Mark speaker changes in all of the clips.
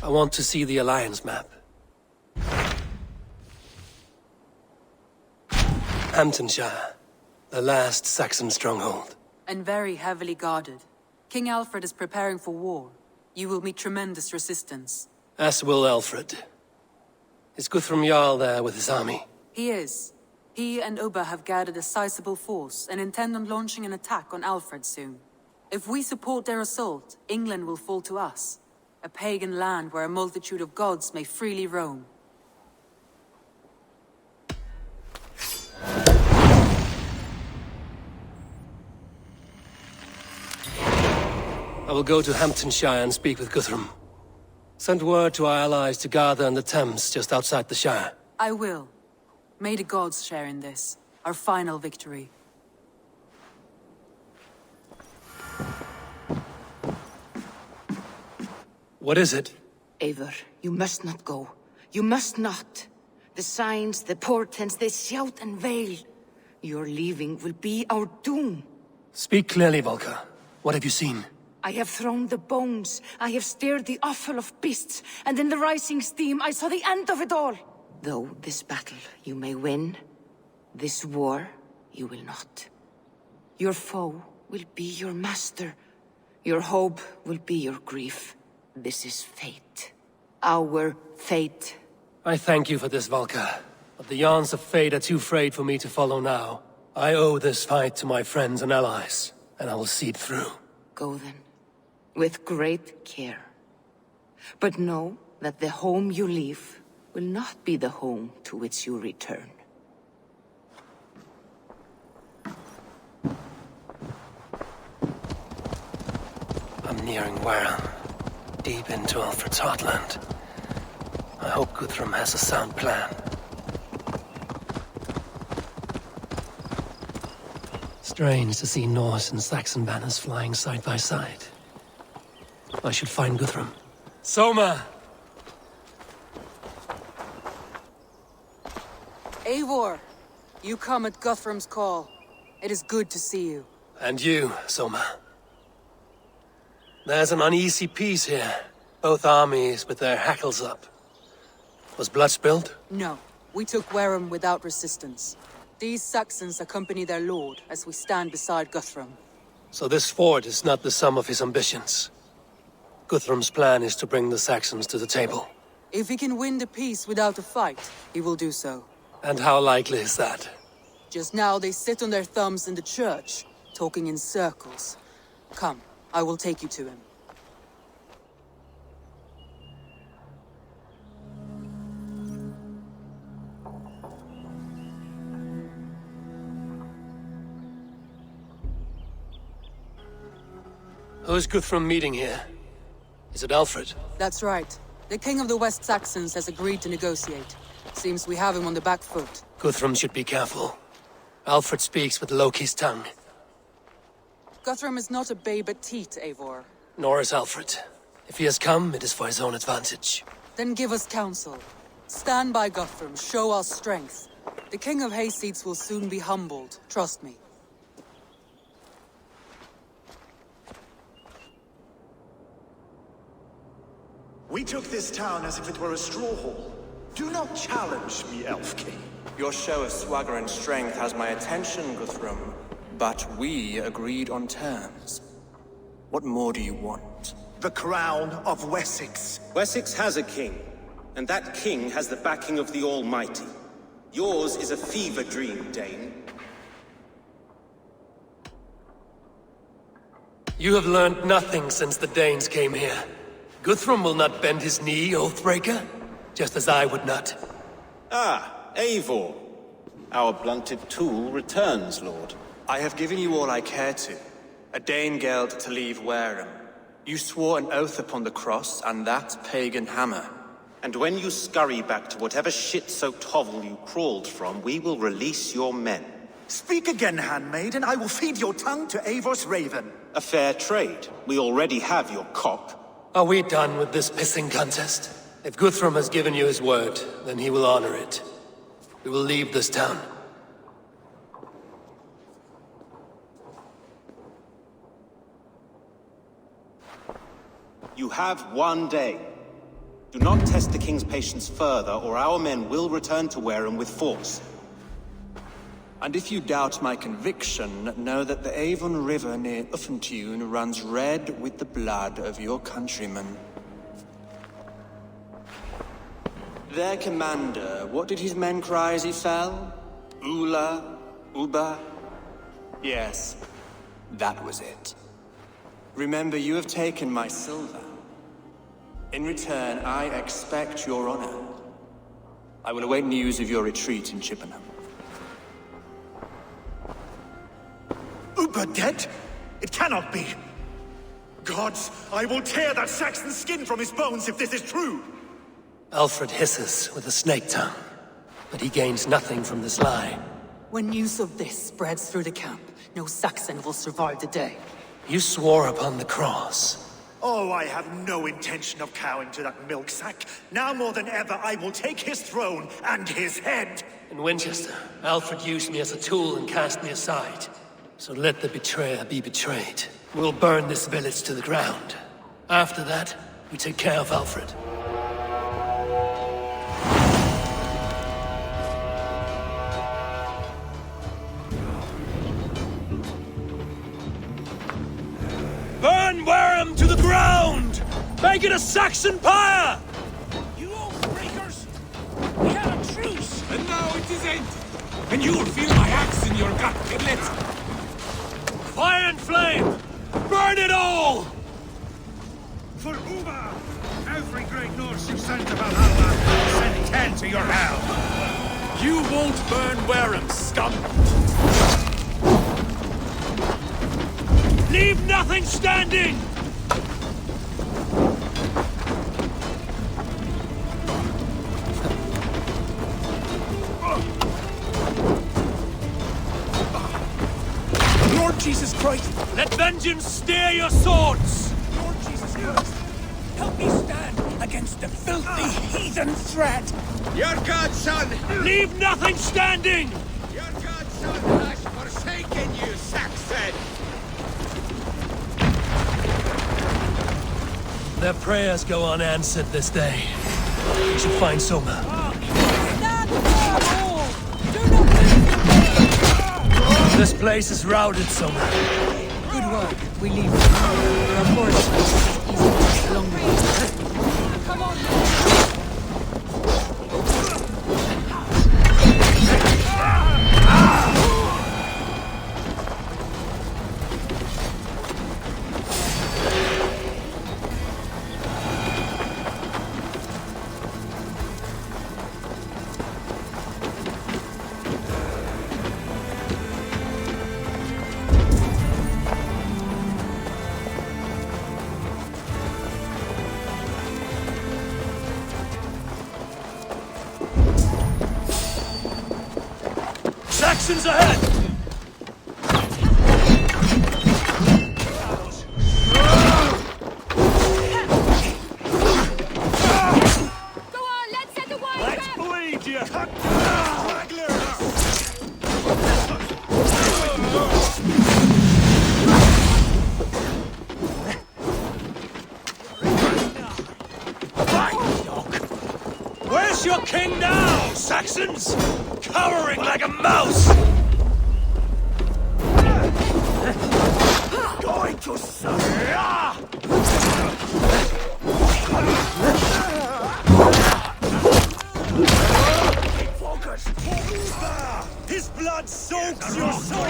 Speaker 1: I want to see the Alliance map. Hamtunshire, the last Saxon stronghold.
Speaker 2: And very heavily guarded. King Alfred is preparing for war. You will meet tremendous resistance.
Speaker 1: As will Alfred. Is Guthrum Jarl there with his army?
Speaker 2: He is. He and Ubba have gathered a sizable force and intend on launching an attack on Alfred soon. If we support their assault, England will fall to us. A pagan land where a multitude of gods may freely roam.
Speaker 1: I will go to Hamtunshire and speak with Guthrum. Send word to our allies to gather in the Thames just outside the Shire.
Speaker 2: I will. May the gods share in this, our final victory.
Speaker 1: What is it?
Speaker 3: Eivor, you must not go. You must not. The signs, the portents, they shout and wail. Your leaving will be our doom.
Speaker 1: Speak clearly, Volker. What have you seen?
Speaker 3: I have thrown the bones. I have stirred the offal of beasts. And in the rising steam, I saw the end of it all. Though this battle you may win, this war you will not. Your foe will be your master. Your hope will be your grief. This is fate. Our fate.
Speaker 1: I thank you for this, Volker. But the yarns of fate are too frayed for me to follow now. I owe this fight to my friends and allies, and I will see it through.
Speaker 3: Go then, with great care. But know that the home you leave will not be the home to which you return.
Speaker 1: I'm nearing Wareham, deep into Alfred's heartland. I hope Guthrum has a sound plan. Strange to see Norse and Saxon banners flying side by side. I should find Guthrum. Soma!
Speaker 2: Eivor, you come at Guthrum's call. It is good to see you.
Speaker 1: And you, Soma. There's an uneasy peace here. Both armies with their hackles up. Was blood spilled?
Speaker 2: No, we took Wareham without resistance. These Saxons accompany their lord as we stand beside Guthrum.
Speaker 1: So this fort is not the sum of his ambitions. Guthrum's plan is to bring the Saxons to the table.
Speaker 2: If he can win the peace without a fight, he will do so.
Speaker 1: And how likely is that?
Speaker 2: Just now they sit on their thumbs in the church, talking in circles. Come, I will take you to him.
Speaker 1: Who is Guthrum meeting here? Is it Alfred?
Speaker 2: That's right. The king of the West Saxons has agreed to negotiate. Seems we have him on the back foot.
Speaker 1: Guthrum should be careful. Alfred speaks with Loki's tongue.
Speaker 2: Guthrum is not a babe at teat, Eivor.
Speaker 1: Nor is Alfred. If he has come, it is for his own advantage.
Speaker 2: Then give us counsel. Stand by Guthrum, show our strength. The king of Hayseeds will soon be humbled, trust me.
Speaker 4: We took this town as if it were a straw hall. Do not challenge me, Elf King.
Speaker 5: Your show of swagger and strength has my attention, Guthrum. But we agreed on terms. What more do you want?
Speaker 4: The crown of Wessex.
Speaker 6: Wessex has a king, and that king has the backing of the Almighty. Yours is a fever dream, Dane.
Speaker 1: You have learned nothing since the Danes came here. Guthrum will not bend his knee, Oathbreaker, just as I would not.
Speaker 6: Ah, Eivor. Our blunted tool returns, Lord.
Speaker 5: I have given you all I care to. A Danegeld to leave Wareham. You swore an oath upon the cross, and that pagan hammer.
Speaker 6: And when you scurry back to whatever shit-soaked hovel you crawled from, we will release your men.
Speaker 4: Speak again, handmaid, and I will feed your tongue to Eivor's raven.
Speaker 6: A fair trade. We already have your cock.
Speaker 1: Are we done with this pissing contest? If Guthrum has given you his word, then he will honor it. We will leave this town.
Speaker 6: You have one day. Do not test the king's patience further, or our men will return to Wareham with force.
Speaker 5: And if you doubt my conviction, know that the Avon River near Uffentune runs red with the blood of your countrymen. Their commander, what did his men cry as he fell? Ula? Uba? Yes, that was it. Remember, you have taken my silver. In return, I expect your honor. I will await news of your retreat in Chippenham.
Speaker 4: Uber dead? It cannot be. Gods, I will tear that Saxon's skin from his bones if this is true.
Speaker 1: Alfred hisses with a snake tongue, but he gains nothing from this lie.
Speaker 2: When news of this spreads through the camp, no Saxon will survive the day.
Speaker 1: You swore upon the cross.
Speaker 4: Oh, I have no intention of cowing to that milk sack. Now more than ever, I will take his throne and his head.
Speaker 1: In Winchester, Alfred used me as a tool and cast me aside. So let the betrayer be betrayed. We'll burn this village to the ground. After that, we take care of Alfred. Burn Wareham to the ground! Make it a Saxon pyre!
Speaker 7: You oath-breakers! We have a truce! And now it is end! And you will feel my axe in your gut, piglet!
Speaker 1: Fire and flame! Burn it all!
Speaker 7: For Uba! Every great Norse you sent to Valhalla, send 10 to your hell! You won't burn Wareham, scum!
Speaker 1: Leave nothing standing!
Speaker 7: Lord Jesus Christ!
Speaker 1: Let vengeance steer your swords!
Speaker 7: Lord Jesus Christ! Help me stand against the filthy heathen threat!
Speaker 8: Your godson!
Speaker 1: Leave nothing standing!
Speaker 8: Your godson has forsaken you, Saxon!
Speaker 1: Their prayers go unanswered this day. We should find Soma.
Speaker 2: Stand before all! Do not leave!
Speaker 1: This place is routed, Soma.
Speaker 2: Good work. We leave. Our forest is easy. Long way. Come on!
Speaker 1: Saxons ahead!
Speaker 3: Go on, let's set the wide
Speaker 4: Let's
Speaker 3: trap!
Speaker 4: bleed you!
Speaker 1: Where's your king now, Saxons? Cowering like a mouse!
Speaker 4: Going to suffer! Focus! His blood soaks your soul!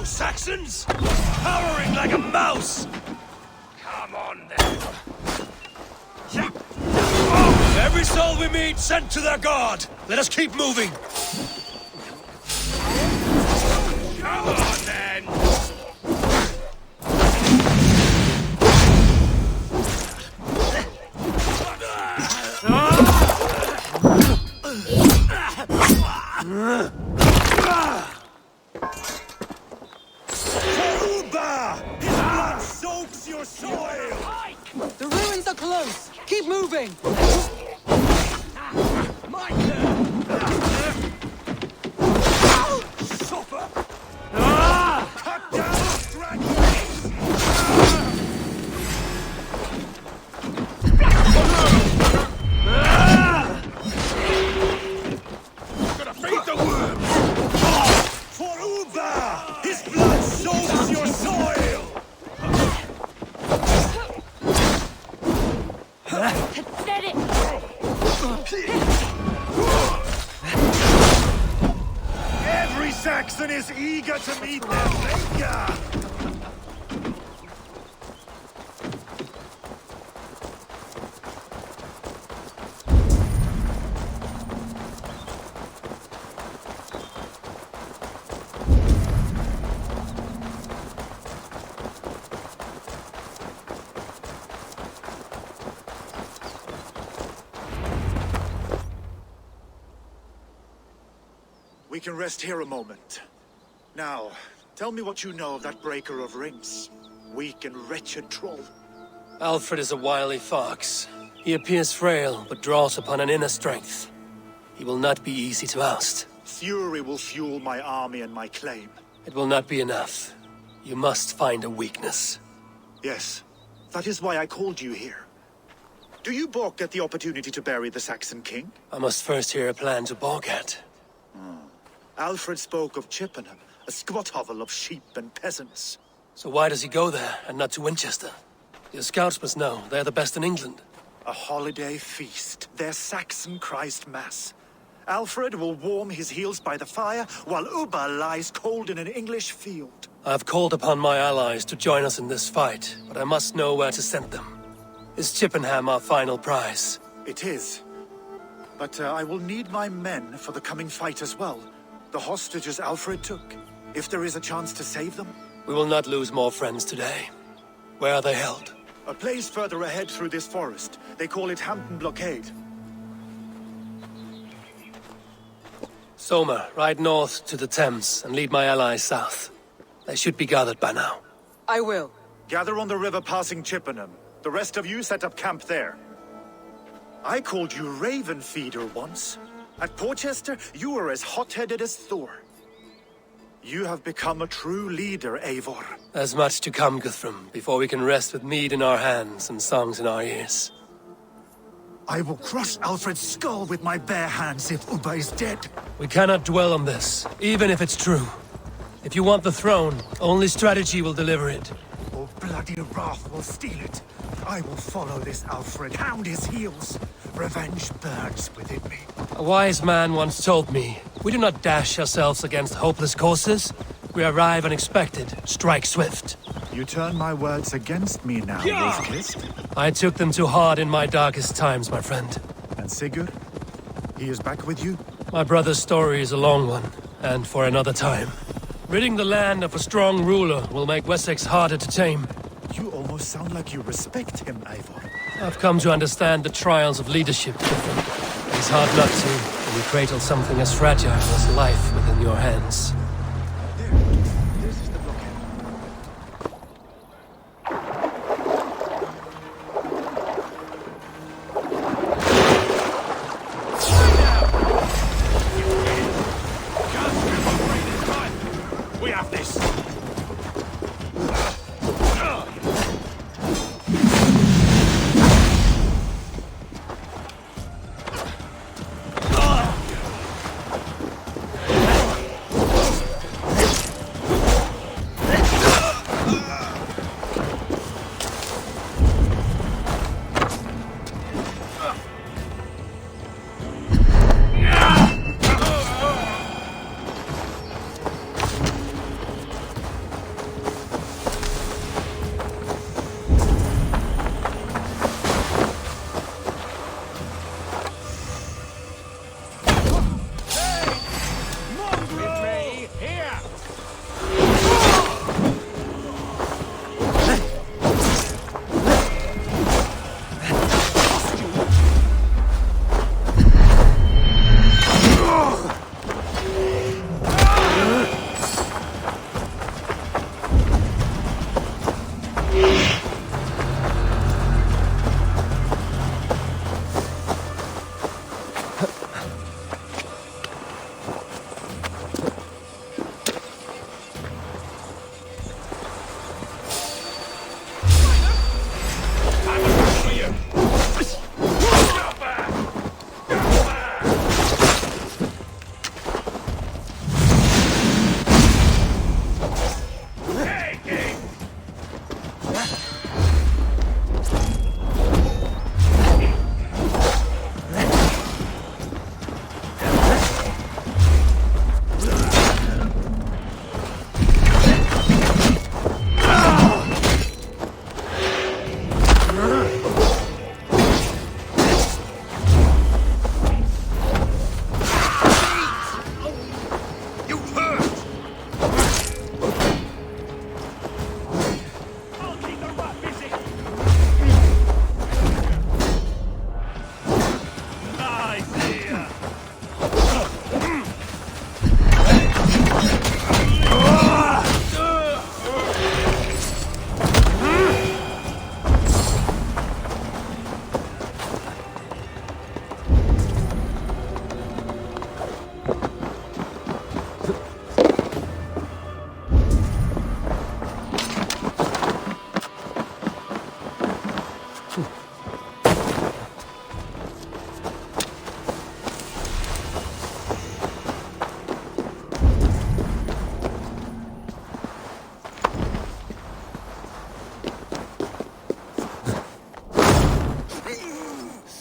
Speaker 1: Saxons! Cowering like a mouse!
Speaker 7: Come on then!
Speaker 1: Every soul we meet sent to their god! Let us keep moving!
Speaker 7: Come on then!
Speaker 4: His blood soaks your soil!
Speaker 2: The ruins are close! Keep moving!
Speaker 4: Every Saxon is eager to meet their maker! We can rest here a moment. Now, tell me what you know of that breaker of rings. Weak and wretched troll.
Speaker 1: Alfred is a wily fox. He appears frail, but draws upon an inner strength. He will not be easy to oust.
Speaker 4: Fury will fuel my army and my claim.
Speaker 1: It will not be enough. You must find a weakness.
Speaker 4: Yes, that is why I called you here. Do you balk at the opportunity to bury the Saxon king?
Speaker 1: I must first hear a plan to balk at.
Speaker 4: Alfred spoke of Chippenham, a squat hovel of sheep and peasants.
Speaker 1: So why does he go there, and not to Winchester? Your scouts must know, they're the best in England.
Speaker 4: A holiday feast, their Saxon Christ Mass. Alfred will warm his heels by the fire, while Ubba lies cold in an English field.
Speaker 1: I have called upon my allies to join us in this fight, but I must know where to send them. Is Chippenham our final prize?
Speaker 4: It is. But I will need my men for the coming fight as well. The hostages Alfred took. If there is a chance to save them.
Speaker 1: We will not lose more friends today. Where are they held?
Speaker 4: A place further ahead through this forest. They call it Hampton Blockade.
Speaker 1: Soma, ride north to the Thames and lead my allies south. They should be gathered by now.
Speaker 2: I will.
Speaker 4: Gather on the river passing Chippenham. The rest of you set up camp there. I called you Raven Feeder once. At Porchester, you were as hot-headed as Thor. You have become a true leader, Eivor.
Speaker 1: There's much to come, Guthrum, before we can rest with mead in our hands and songs in our ears.
Speaker 4: I will crush Alfred's skull with my bare hands if Ubba is dead.
Speaker 1: We cannot dwell on this, even if it's true. If you want the throne, only strategy will deliver it.
Speaker 4: Or bloody wrath will steal it. I will follow this Alfred, hound his heels. Revenge burns within me.
Speaker 1: A wise man once told me, we do not dash ourselves against hopeless courses. We arrive unexpected, strike swift.
Speaker 4: You turn my words against me now, Wolf-Kissed.
Speaker 1: I took them too hard in my darkest times, my friend.
Speaker 4: And Sigurd? He is back with you?
Speaker 1: My brother's story is a long one, and for another time. Ridding the land of a strong ruler will make Wessex harder to tame.
Speaker 4: You almost sound like you respect him, Eivor.
Speaker 1: I've come to understand the trials of leadership different. It's hard not to, when you cradle something as fragile as life within your hands.
Speaker 4: This is the blockade.
Speaker 7: We have this!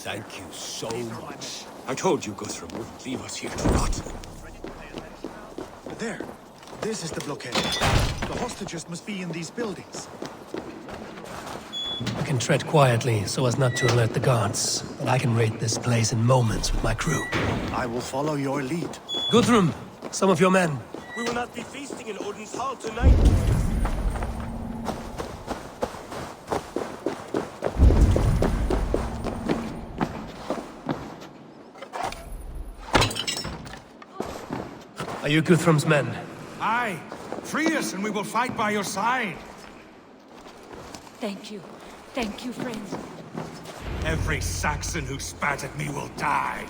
Speaker 7: Thank you so much. I told you Guthrum wouldn't leave us here to rot.
Speaker 4: There. This is the blockade. The hostages must be in these buildings.
Speaker 1: I can tread quietly so as not to alert the guards, but I can raid this place in moments with my crew.
Speaker 4: I will follow your lead.
Speaker 1: Guthrum, some of your men.
Speaker 6: We will not be feasting in Odin's hall tonight.
Speaker 1: Are you Guthrum's men?
Speaker 7: Aye. Free us and we will fight by your side.
Speaker 3: Thank you. Thank you, friends.
Speaker 7: Every Saxon who spat at me will die.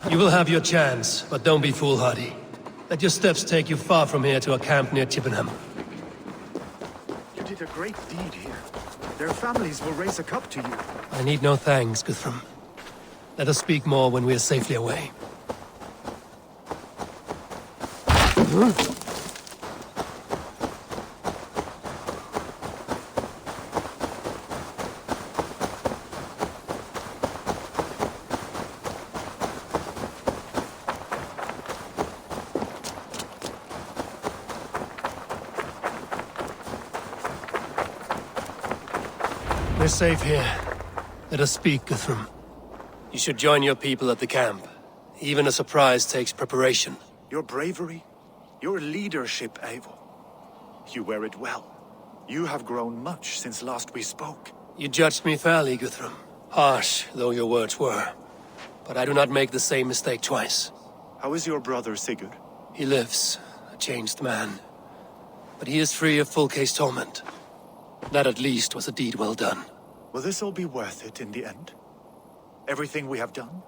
Speaker 1: You will have your chance, but don't be foolhardy. Let your steps take you far from here to a camp near Chippenham.
Speaker 4: You did a great deed here. Their families will raise a cup to you.
Speaker 1: I need no thanks, Guthrum. Let us speak more when we are safely away. We're safe here. Let us speak, Guthrum. You should join your people at the camp. Even a surprise takes preparation.
Speaker 4: Your bravery, your leadership, Eivor. You wear it well. You have grown much since last we spoke.
Speaker 1: You judged me fairly, Guthrum. Harsh though your words were. But I do not make the same mistake twice.
Speaker 4: How is your brother, Sigurd?
Speaker 1: He lives, a changed man. But he is free of full case torment. That at least was a deed well done.
Speaker 4: Will this all be worth it in the end? Everything we have done?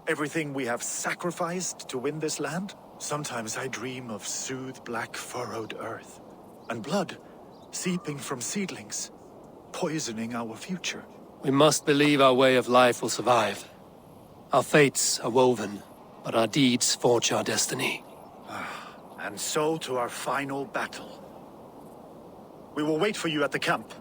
Speaker 4: Everything we have sacrificed to win this land? Sometimes I dream of soothed black furrowed earth. And blood seeping from seedlings, poisoning our future.
Speaker 1: We must believe our way of life will survive. Our fates are woven, but our deeds forge our destiny.
Speaker 4: And so to our final battle. We will wait for you at the camp.